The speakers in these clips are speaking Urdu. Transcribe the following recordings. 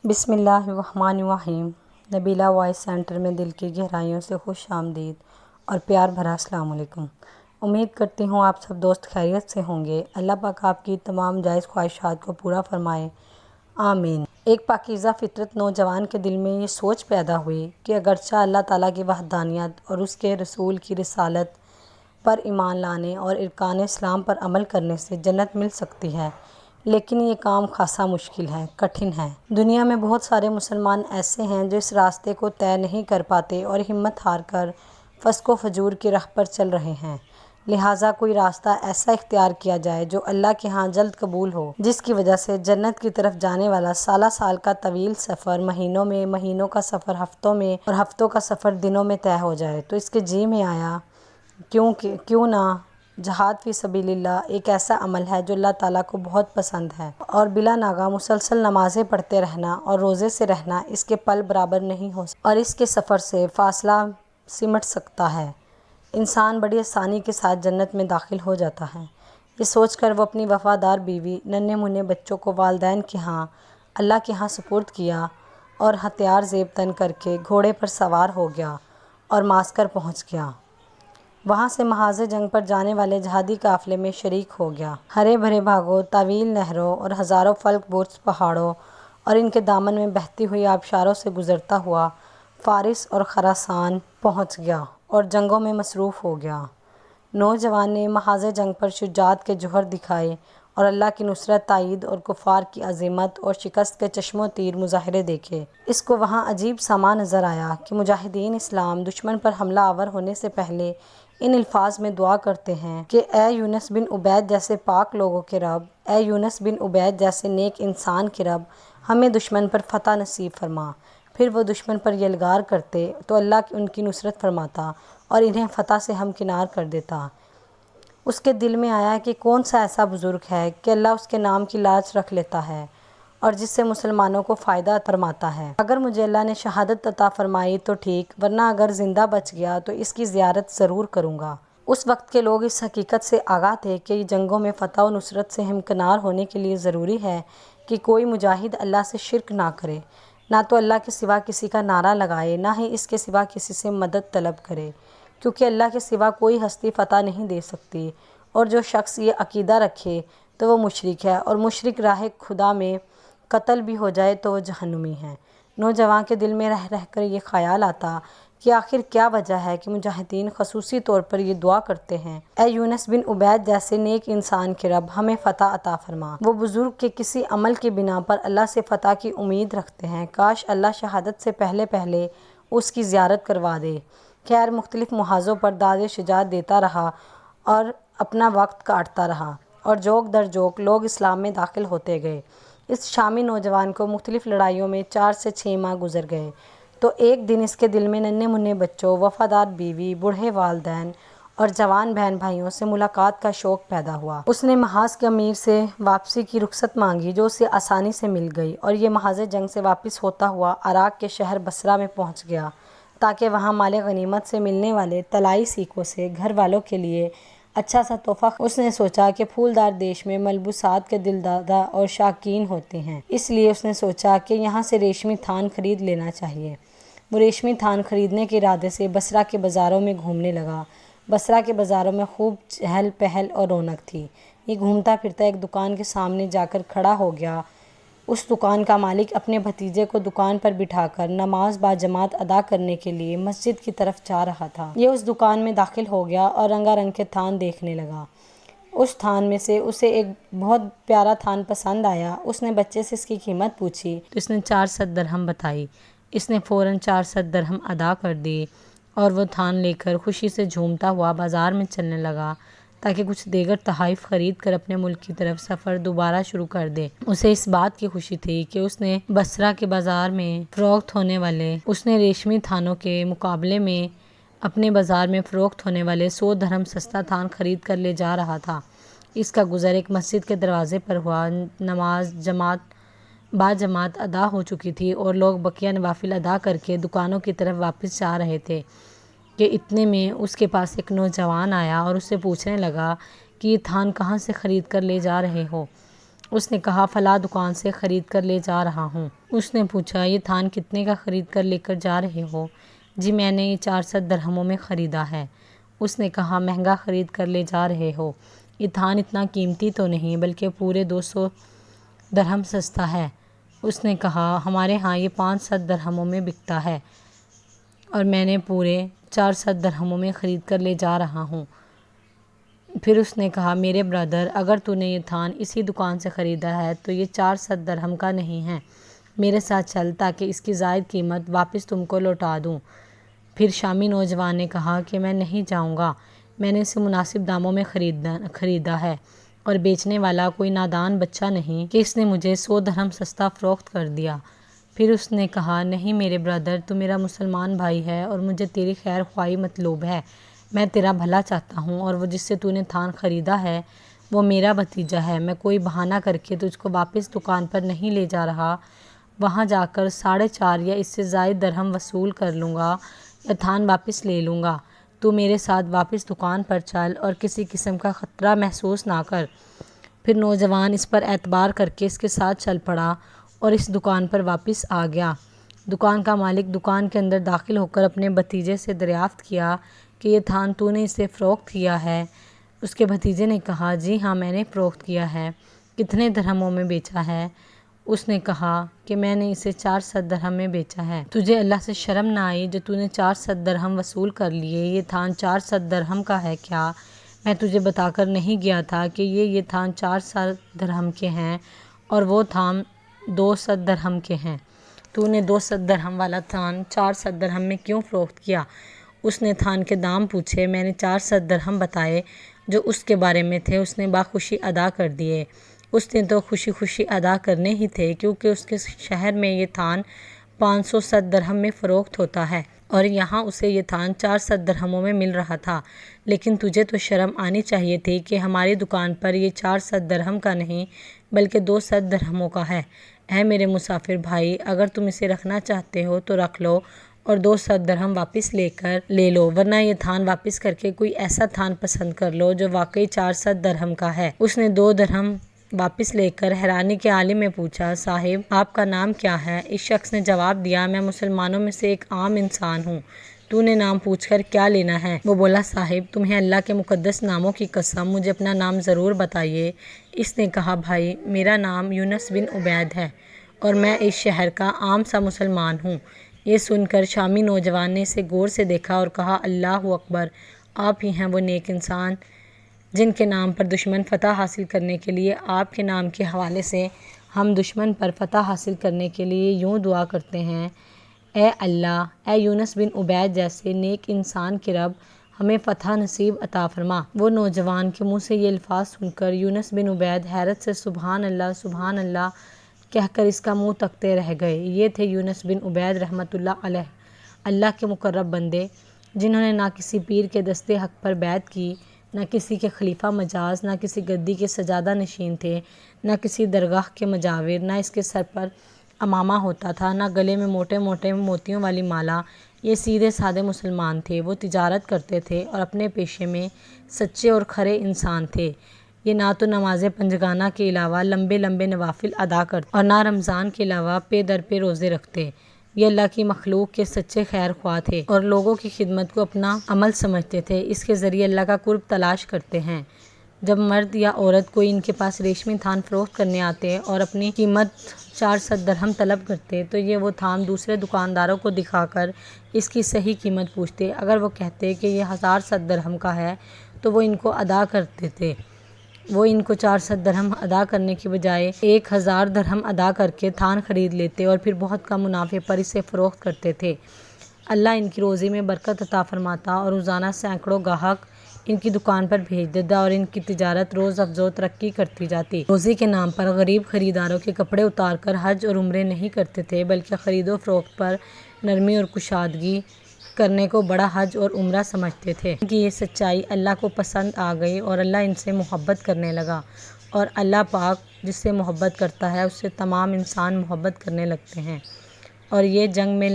بسم اللہ الرحمن الرحیم۔ نبیلہ وائس سینٹر میں دل کی گہرائیوں سے خوش آمدید اور پیار بھرا السلام علیکم۔ امید کرتی ہوں آپ سب دوست خیریت سے ہوں گے۔ اللہ پاک آپ کی تمام جائز خواہشات کو پورا فرمائے، آمین۔ ایک پاکیزہ فطرت نوجوان کے دل میں یہ سوچ پیدا ہوئی کہ اگرچہ اللہ تعالیٰ کی وحدانیت اور اس کے رسول کی رسالت پر ایمان لانے اور ارکان اسلام پر عمل کرنے سے جنت مل سکتی ہے، لیکن یہ کام خاصا مشکل ہے، کٹھن ہے۔ دنیا میں بہت سارے مسلمان ایسے ہیں جو اس راستے کو طے نہیں کر پاتے اور ہمت ہار کر فسق و فجور کی راہ پر چل رہے ہیں۔ لہٰذا کوئی راستہ ایسا اختیار کیا جائے جو اللہ کے ہاں جلد قبول ہو، جس کی وجہ سے جنت کی طرف جانے والا سالہ سال کا طویل سفر مہینوں میں، مہینوں کا سفر ہفتوں میں اور ہفتوں کا سفر دنوں میں طے ہو جائے۔ تو اس کے جی میں آیا کیوں نہ جہاد فی سبیل اللہ ایک ایسا عمل ہے جو اللہ تعالیٰ کو بہت پسند ہے، اور بلا ناغہ مسلسل نمازیں پڑھتے رہنا اور روزے سے رہنا اس کے پل برابر نہیں ہو سکتا، اور اس کے سفر سے فاصلہ سمٹ سکتا ہے۔ انسان بڑی آسانی کے ساتھ جنت میں داخل ہو جاتا ہے۔ یہ سوچ کر وہ اپنی وفادار بیوی، ننھے منھے بچوں کو والدین کے ہاں، اللہ کے ہاں سپرد کیا اور ہتھیار زیب تن کر کے گھوڑے پر سوار ہو گیا اور معسکر پہنچ گیا۔ وہاں سے محاذ جنگ پر جانے والے جہادی قافلے میں شریک ہو گیا۔ ہرے بھرے باغوں، طویل نہروں اور ہزاروں فلک برز پہاڑوں اور ان کے دامن میں بہتی ہوئی آبشاروں سے گزرتا ہوا فارس اور خراسان پہنچ گیا اور جنگوں میں مصروف ہو گیا۔ نوجوان نے محاذ جنگ پر شجاعت کے جوہر دکھائے اور اللہ کی نصرت، تائید اور کفار کی عزیمت اور شکست کے چشم و تیر مظاہرے دیکھے۔ اس کو وہاں عجیب ساماں نظر آیا کہ مجاہدین اسلام دشمن پر حملہ آور ہونے سے پہلے ان الفاظ میں دعا کرتے ہیں کہ اے یونس بن عبید جیسے پاک لوگوں کے رب، اے یونس بن عبید جیسے نیک انسان کے رب، ہمیں دشمن پر فتح نصیب فرما۔ پھر وہ دشمن پر یلغار کرتے تو اللہ ان کی نصرت فرماتا اور انہیں فتح سے ہمکنار کر دیتا۔ اس کے دل میں آیا کہ کون سا ایسا بزرگ ہے کہ اللہ اس کے نام کی لاج رکھ لیتا ہے اور جس سے مسلمانوں کو فائدہ فرماتا ہے۔ اگر مجھے اللہ نے شہادت عطا فرمائی تو ٹھیک، ورنہ اگر زندہ بچ گیا تو اس کی زیارت ضرور کروں گا۔ اس وقت کے لوگ اس حقیقت سے آگاہ تھے کہ جنگوں میں فتح و نصرت سے ہمکنار ہونے کے لیے ضروری ہے کہ کوئی مجاہد اللہ سے شرک نہ کرے، نہ تو اللہ کے سوا کسی کا نعرہ لگائے، نہ ہی اس کے سوا کسی سے مدد طلب کرے، کیونکہ اللہ کے سوا کوئی ہستی فتح نہیں دے سکتی، اور جو شخص یہ عقیدہ رکھے تو وہ مشرک ہے، اور مشرک راہ خدا میں قتل بھی ہو جائے تو وہ جہنمی ہے۔ نوجوان کے دل میں رہ کر یہ خیال آتا کہ آخر کیا وجہ ہے کہ مجاہدین خصوصی طور پر یہ دعا کرتے ہیں، اے یونس بن عبید جیسے نیک انسان کے رب، ہمیں فتح عطا فرما۔ وہ بزرگ کے کسی عمل کی بنا پر اللہ سے فتح کی امید رکھتے ہیں۔ کاش اللہ شہادت سے پہلے پہلے اس کی زیارت کروا دے۔ خیر، مختلف محاذوں پر داد شجاعت دیتا رہا اور اپنا وقت کاٹتا رہا، اور جوک در جوک لوگ اسلام میں داخل ہوتے گئے۔ اس شامی نوجوان کو مختلف لڑائیوں میں 4 سے 6 ماہ گزر گئے، تو ایک دن اس کے دل میں ننھے منھے بچوں، وفادار بیوی، بوڑھے والدین اور جوان بہن بھائیوں سے ملاقات کا شوق پیدا ہوا۔ اس نے محاذ کے امیر سے واپسی کی رخصت مانگی، جو اسے آسانی سے مل گئی، اور یہ محاذ جنگ سے واپس ہوتا ہوا عراق کے شہر بصرہ میں پہنچ گیا تاکہ وہاں مال غنیمت سے ملنے والے طلائی سکوں سے گھر والوں کے لیے اچھا سا تحفہ۔ اس نے سوچا کہ پھولدار دیش میں ملبوسات کے دلدادہ اور شائقین ہوتے ہیں، اس لیے اس نے سوچا کہ یہاں سے ریشمی تھان خرید لینا چاہیے۔ وہ ریشمی تھان خریدنے کے ارادے سے بصرہ کے بازاروں میں گھومنے لگا۔ بصرہ کے بازاروں میں خوب چہل پہل اور رونق تھی۔ یہ گھومتا پھرتا ایک دکان کے سامنے جا کر کھڑا ہو گیا۔ اس دکان کا مالک اپنے بھتیجے کو دکان پر بٹھا کر نماز باجماعت ادا کرنے کے لیے مسجد کی طرف جا رہا تھا۔ یہ اس دکان میں داخل ہو گیا اور رنگا رنگ کے تھان دیکھنے لگا۔ اس تھان میں سے اسے ایک بہت پیارا تھان پسند آیا۔ اس نے بچے سے اس کی قیمت پوچھی تو اس نے 400 درہم بتائی۔ اس نے فوراً 400 درہم ادا کر دی اور وہ تھان لے کر خوشی سے جھومتا ہوا بازار میں چلنے لگا تاکہ کچھ دیگر تحائف خرید کر اپنے ملک کی طرف سفر دوبارہ شروع کر دے۔ اسے اس بات کی خوشی تھی کہ اس نے بصرہ کے بازار میں فروخت ہونے والے ریشمی تھانوں کے مقابلے میں اپنے بازار میں فروخت ہونے والے 100 درہم سستا تھان خرید کر لے جا رہا تھا۔ اس کا گزر ایک مسجد کے دروازے پر ہوا۔ نماز باجماعت ادا ہو چکی تھی اور لوگ بقیہ نوافل ادا کر کے دکانوں کی طرف واپس جا رہے تھے کہ اتنے میں اس کے پاس ایک نوجوان آیا اور اس سے پوچھنے لگا کہ یہ تھان کہاں سے خرید کر لے جا رہے ہو؟ اس نے کہا فلاں دکان سے خرید کر لے جا رہا ہوں۔ اس نے پوچھا یہ تھان کتنے کا خرید کر لے کر جا رہے ہو؟ جی میں نے یہ 400 درہموں میں خریدا ہے۔ اس نے کہا مہنگا خرید کر لے جا رہے ہو، یہ تھان اتنا قیمتی تو نہیں بلکہ پورے 200 درہم سستا ہے۔ اس نے کہا ہمارے ہاں یہ 500 درہموں میں بکتا ہے اور میں نے پورے 400 درہموں میں خرید کر لے جا رہا ہوں۔ پھر اس نے کہا میرے برادر اگر تو نے یہ تھان اسی دکان سے خریدا ہے تو یہ 400 درہم کا نہیں ہے، میرے ساتھ چل تاکہ اس کی زائد قیمت واپس تم کو لوٹا دوں۔ پھر شامی نوجوان نے کہا کہ میں نہیں جاؤں گا، میں نے اسے مناسب داموں میں خریدا ہے اور بیچنے والا کوئی نادان بچہ نہیں کہ اس نے مجھے 100 درہم سستا فروخت کر دیا۔ پھر اس نے کہا نہیں میرے برادر، تو میرا مسلمان بھائی ہے اور مجھے تیری خیر خواہی مطلوب ہے، میں تیرا بھلا چاہتا ہوں، اور وہ جس سے تو نے تھان خریدا ہے وہ میرا بھتیجا ہے، میں کوئی بہانہ کر کے تجھ کو واپس دکان پر نہیں لے جا رہا، وہاں جا کر 4.5 یا اس سے زائد درہم وصول کر لوں گا یا تھان واپس لے لوں گا، تو میرے ساتھ واپس دکان پر چل اور کسی قسم کا خطرہ محسوس نہ کر۔ پھر نوجوان اس پر اعتبار کر کے اس کے ساتھ چل پڑا اور اس دکان پر واپس آ گیا۔ دکان کا مالک دکان کے اندر داخل ہو کر اپنے بھتیجے سے دریافت کیا کہ یہ تھان تو نے اسے فروخت کیا ہے؟ اس کے بھتیجے نے کہا جی ہاں میں نے فروخت کیا ہے، کتنے درہموں میں بیچا ہے؟ اس نے کہا کہ میں نے اسے 400 درہم میں بیچا ہے۔ تجھے اللہ سے شرم نہ آئی جو تو نے 400 درہم وصول کر لیے؟ یہ تھان 400 درہم کا ہے کیا؟ میں تجھے بتا کر نہیں گیا تھا کہ یہ تھان 400 درہم کے ہیں اور وہ تھان 200 درہم کے ہیں، تو نے 200 درہم والا تھان 400 درہم میں کیوں فروخت کیا؟ اس نے تھان کے دام پوچھے، میں نے 400 درہم بتائے جو اس کے بارے میں تھے، اس نے باخوشی ادا کر دیے۔ اس نے تو خوشی خوشی ادا کرنے ہی تھے کیونکہ اس کے شہر میں یہ تھان 560 درہم میں فروخت ہوتا ہے اور یہاں اسے یہ تھان 400 درہموں میں مل رہا تھا، لیکن تجھے تو شرم آنی چاہیے تھی کہ ہماری دکان پر یہ 400 درہم کا نہیں بلکہ 200 درہموں کا ہے۔ اے میرے مسافر بھائی، اگر تم اسے رکھنا چاہتے ہو تو رکھ لو اور 200 درہم واپس لے لو، ورنہ یہ تھان واپس کر کے کوئی ایسا تھان پسند کر لو جو واقعی 400 درہم کا ہے۔ اس نے 2 درہم واپس لے کر حیرانی کے عالم میں پوچھا صاحب آپ کا نام کیا ہے؟ اس شخص نے جواب دیا میں مسلمانوں میں سے ایک عام انسان ہوں، تو نے نام پوچھ کر کیا لینا ہے؟ وہ بولا صاحب تمہیں اللہ کے مقدس ناموں کی قسم مجھے اپنا نام ضرور بتائیے۔ اس نے کہا بھائی میرا نام یونس بن عبید ہے اور میں اس شہر کا عام سا مسلمان ہوں۔ یہ سن کر شامی نوجوان نے اسے غور سے دیکھا اور کہا اللہ اکبر، آپ ہی ہیں وہ نیک انسان جن کے نام پر دشمن فتح حاصل کرنے کے لیے آپ کے نام کے حوالے سے ہم دشمن پر فتح حاصل کرنے کے لیے یوں دعا کرتے ہیں، اے اللہ، اے یونس بن عبید جیسے نیک انسان کے رب، ہمیں فتح نصیب عطا فرما۔ وہ نوجوان کے منہ سے یہ الفاظ سن کر یونس بن عبید حیرت سے سبحان اللہ کہہ کر اس کا منہ تکتے رہ گئے۔ یہ تھے یونس بن عبید رحمۃ اللہ علیہ، اللہ کے مقرب بندے جنہوں نے نہ کسی پیر کے دستے حق پر بیعت کی، نہ کسی کے خلیفہ مجاز، نہ کسی گدی کے سجادہ نشین تھے، نہ کسی درگاہ کے مجاور، نہ اس کے سر پر امامہ ہوتا تھا، نہ گلے میں موٹے موٹے موتیوں والی مالا۔ یہ سیدھے سادے مسلمان تھے، وہ تجارت کرتے تھے اور اپنے پیشے میں سچے اور کھرے انسان تھے۔ یہ نہ تو نماز پنجگانہ کے علاوہ لمبے لمبے نوافل ادا کرتے اور نہ رمضان کے علاوہ پے در پے روزے رکھتے۔ یہ اللہ کی مخلوق کے سچے خیر خواہ تھے اور لوگوں کی خدمت کو اپنا عمل سمجھتے تھے، اس کے ذریعے اللہ کا قرب تلاش کرتے ہیں۔ جب مرد یا عورت کوئی ان کے پاس ریشمی تھان فروخت کرنے آتے اور اپنی قیمت 400 درہم طلب کرتے تو یہ وہ تھان دوسرے دکانداروں کو دکھا کر اس کی صحیح قیمت پوچھتے۔ اگر وہ کہتے کہ یہ 1000 درہم کا ہے تو وہ ان کو ادا کرتے تھے، وہ ان کو 400 درہم ادا کرنے کی بجائے 1000 درہم ادا کر کے تھان خرید لیتے اور پھر بہت کم منافع پر اسے فروخت کرتے تھے۔ اللہ ان کی روزی میں برکت عطا فرماتا اور روزانہ سینکڑوں گاہک ان کی دکان پر بھیج دیتا اور ان کی تجارت روز افزوں ترقی کرتی جاتی۔ روزی کے نام پر غریب خریداروں کے کپڑے اتار کر حج اور عمرے نہیں کرتے تھے بلکہ خرید و فروخت پر نرمی اور کشادگی کرنے کو بڑا حج اور عمرہ سمجھتے تھے۔ ان کی یہ سچائی اللہ کو پسند آ گئی اور اللہ ان سے محبت کرنے لگا، اور اللہ پاک جس سے محبت کرتا ہے اس سے تمام انسان محبت کرنے لگتے ہیں، اور یہ جنگ میں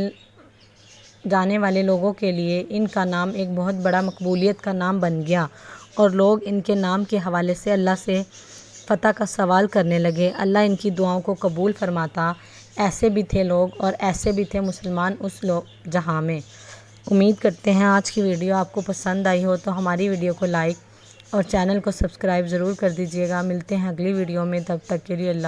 جانے والے لوگوں کے لیے ان کا نام ایک بہت بڑا مقبولیت کا نام بن گیا، اور لوگ ان کے نام کے حوالے سے اللہ سے فتح کا سوال کرنے لگے۔ اللہ ان کی دعاؤں کو قبول فرماتا۔ ایسے بھی تھے لوگ اور ایسے بھی تھے مسلمان اس جہاں میں۔ امید کرتے ہیں آج کی ویڈیو آپ کو پسند آئی ہو تو ہماری ویڈیو کو لائک اور چینل کو سبسکرائب ضرور کر دیجیے گا۔ ملتے ہیں اگلی ویڈیو میں، تب تک کے لیے اللہ